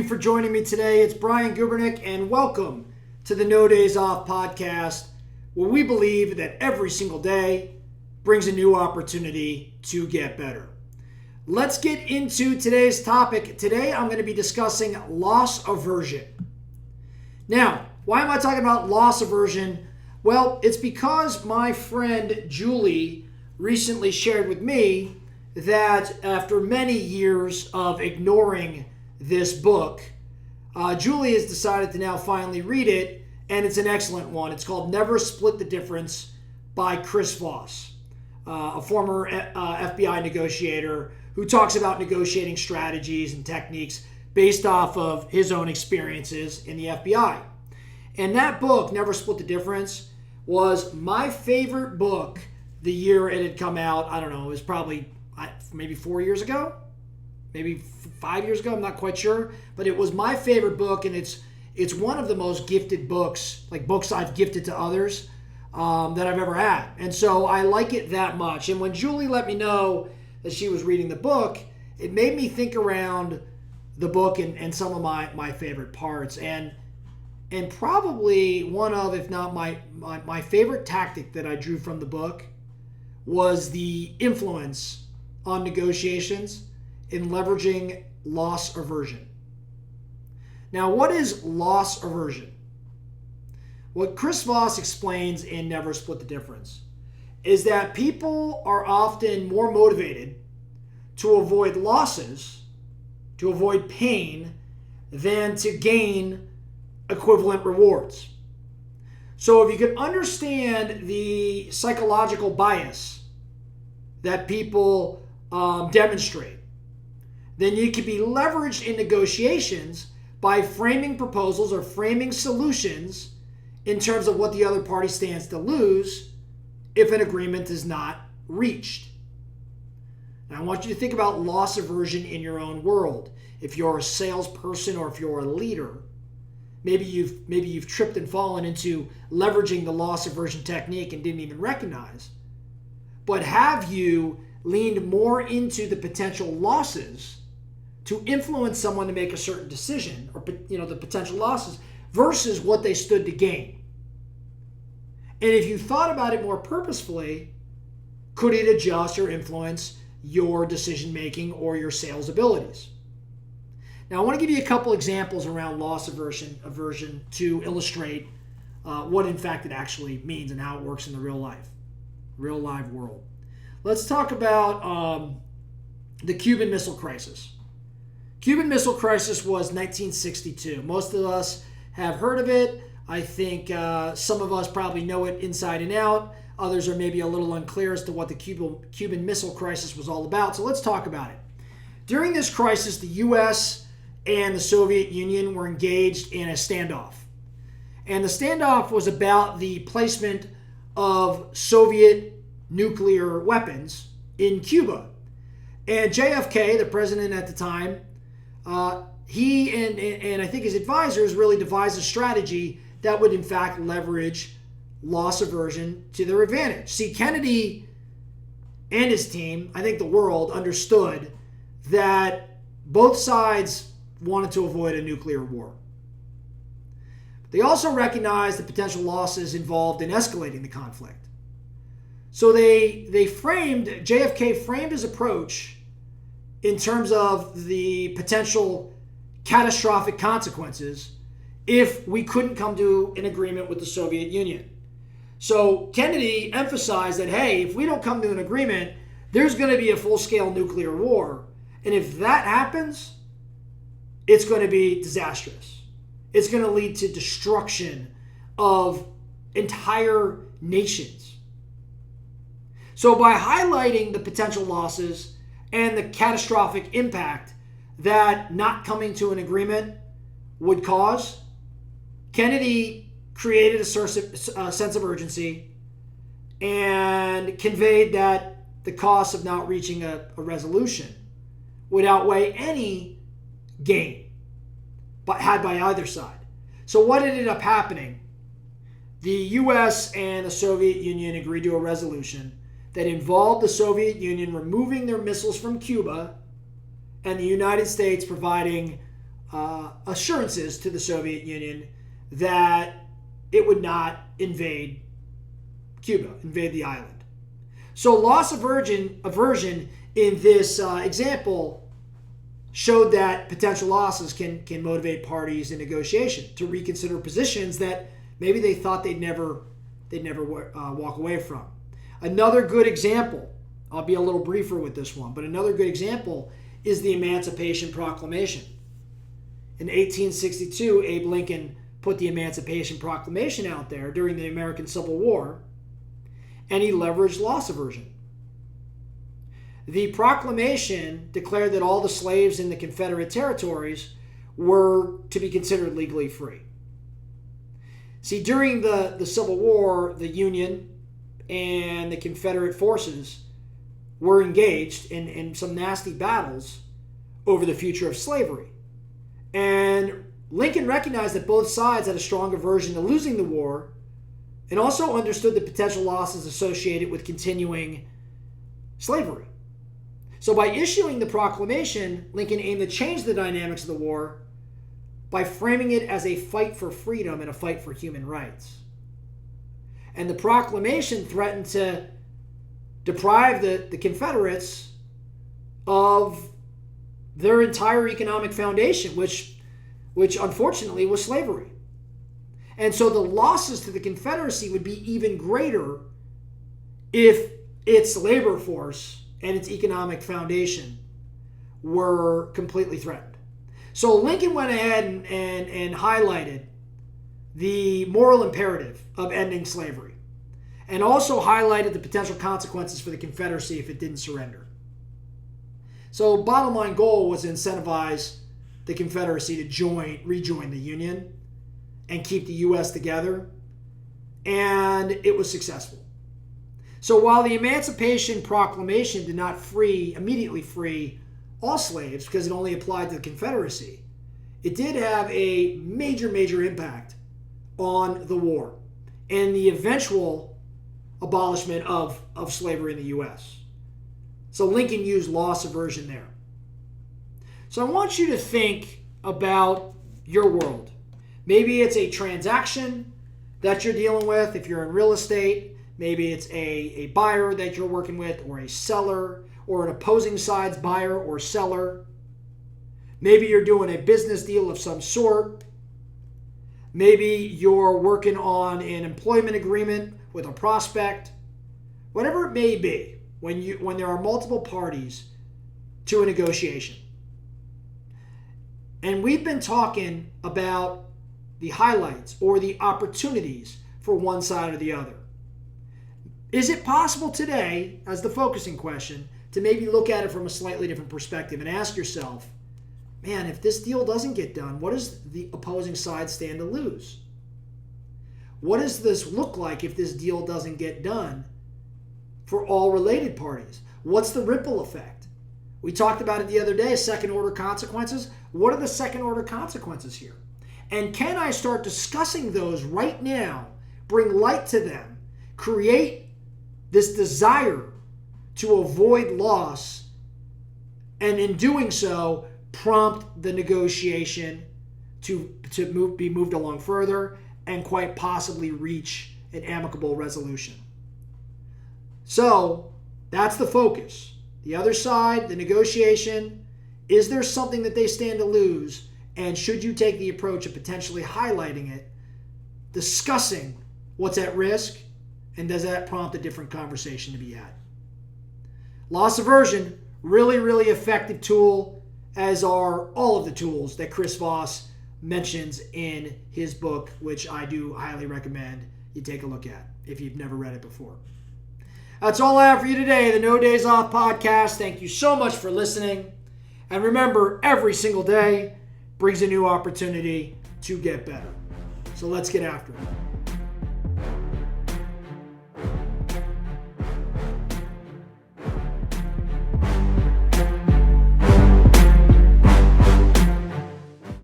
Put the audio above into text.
you for joining me today. It's Brian Gubernick, and welcome to the No Days Off podcast, where we believe that every single day brings a new opportunity to get better. Let's get into today's topic. Today, I'm going to be discussing loss aversion. Now, why am I talking about loss aversion? Well, it's because my friend Julie recently shared with me that after many years of ignoring this book, Julie has decided to now finally read it, and it's an excellent one. It's called Never Split the Difference by Chris Voss, a former FBI negotiator who talks about negotiating strategies and techniques based off of his own experiences in the FBI. And that book, Never Split the Difference, was my favorite book the year it had come out. I don't know, it was probably maybe 4 years ago, maybe 5 years ago, I'm not quite sure. But it was my favorite book, and it's one of the most gifted books, like books I've gifted to others that I've ever had. And so I like it that much. And when Julie let me know that she was reading the book, it made me think around the book and some of my favorite parts. And probably one of, if not my favorite tactic that I drew from the book was the influence on negotiations in leveraging loss aversion. Now, what is loss aversion? What Chris Voss explains in Never Split the Difference is that people are often more motivated to avoid losses, to avoid pain, than to gain equivalent rewards. So if you can understand the psychological bias that people demonstrate, then you can be leveraged in negotiations by framing proposals or framing solutions in terms of what the other party stands to lose if an agreement is not reached. Now, I want you to think about loss aversion in your own world. If you're a salesperson or if you're a leader, maybe you've tripped and fallen into leveraging the loss aversion technique and didn't even recognize. But have you leaned more into the potential losses to influence someone to make a certain decision, or the potential losses versus what they stood to gain? And if you thought about it more purposefully, could it adjust or influence your decision making or your sales abilities? Now, I want to give you a couple examples around loss aversion to illustrate what in fact it actually means and how it works in the real live world. Let's talk about the Cuban Missile Crisis. Cuban Missile Crisis was 1962. Most of us have heard of it. I think some of us probably know it inside and out. Others are maybe a little unclear as to what the Cuban Missile Crisis was all about. So let's talk about it. During this crisis, the U.S. and the Soviet Union were engaged in a standoff. And the standoff was about the placement of Soviet nuclear weapons in Cuba. And JFK, the president at the time, he and I think his advisors really devised a strategy that would in fact leverage loss aversion to their advantage. See, Kennedy and his team, I think the world, understood that both sides wanted to avoid a nuclear war. They also recognized the potential losses involved in escalating the conflict. So JFK framed his approach in terms of the potential catastrophic consequences if we couldn't come to an agreement with the Soviet Union. So Kennedy emphasized that, hey, if we don't come to an agreement, there's going to be a full-scale nuclear war. And if that happens, it's going to be disastrous. It's going to lead to destruction of entire nations. So by highlighting the potential losses and the catastrophic impact that not coming to an agreement would cause, Kennedy created a sense of urgency and conveyed that the cost of not reaching a resolution would outweigh any gain had by either side. So what ended up happening? The U.S. and the Soviet Union agreed to a resolution that involved the Soviet Union removing their missiles from Cuba and the United States providing assurances to the Soviet Union that it would not invade Cuba, invade the island. So loss aversion in this example showed that potential losses can motivate parties in negotiation to reconsider positions that maybe they thought they'd never walk away from. Another good example, I'll be a little briefer with this one, but another good example is the Emancipation Proclamation. In 1862, Abe Lincoln put the Emancipation Proclamation out there during the American Civil War, and he leveraged loss aversion. The proclamation declared that all the slaves in the Confederate territories were to be considered legally free. See, during the Civil War, the Union and the Confederate forces were engaged in some nasty battles over the future of slavery. And Lincoln recognized that both sides had a strong aversion to losing the war and also understood the potential losses associated with continuing slavery. So by issuing the proclamation, Lincoln aimed to change the dynamics of the war by framing it as a fight for freedom and a fight for human rights. And the proclamation threatened to deprive the Confederates of their entire economic foundation, which unfortunately was slavery. And so the losses to the Confederacy would be even greater if its labor force and its economic foundation were completely threatened. So Lincoln went ahead and highlighted the moral imperative of ending slavery and also highlighted the potential consequences for the Confederacy if it didn't surrender. So bottom line goal was to incentivize the Confederacy to rejoin the Union and keep the U.S. together, and it was successful. So while the Emancipation Proclamation did not immediately free all slaves because it only applied to the Confederacy, it did have a major impact on the war and the eventual abolishment of slavery in the U.S. So Lincoln used loss aversion there. So I want you to think about your world. Maybe it's a transaction that you're dealing with if you're in real estate. Maybe it's a buyer that you're working with, or a seller, or an opposing side's buyer or seller. Maybe you're doing a business deal of some sort. Maybe you're working on an employment agreement with a prospect. Whatever it may be, when there are multiple parties to a negotiation. And we've been talking about the highlights or the opportunities for one side or the other. Is it possible today, as the focusing question, to maybe look at it from a slightly different perspective and ask yourself, man, if this deal doesn't get done, what does the opposing side stand to lose? What does this look like if this deal doesn't get done for all related parties? What's the ripple effect? We talked about it the other day, second order consequences. What are the second order consequences here? And can I start discussing those right now, bring light to them, create this desire to avoid loss, and in doing so, prompt the negotiation to be moved along further and quite possibly reach an amicable resolution. So that's the focus. The other side, the negotiation, is there something that they stand to lose? And should you take the approach of potentially highlighting it, discussing what's at risk, and does that prompt a different conversation to be had? Loss aversion, really effective tool, as are all of the tools that Chris Voss mentions in his book, which I do highly recommend you take a look at if you've never read it before. That's all I have for you today, the No Days Off podcast. Thank you so much for listening. And remember, every single day brings a new opportunity to get better. So let's get after it.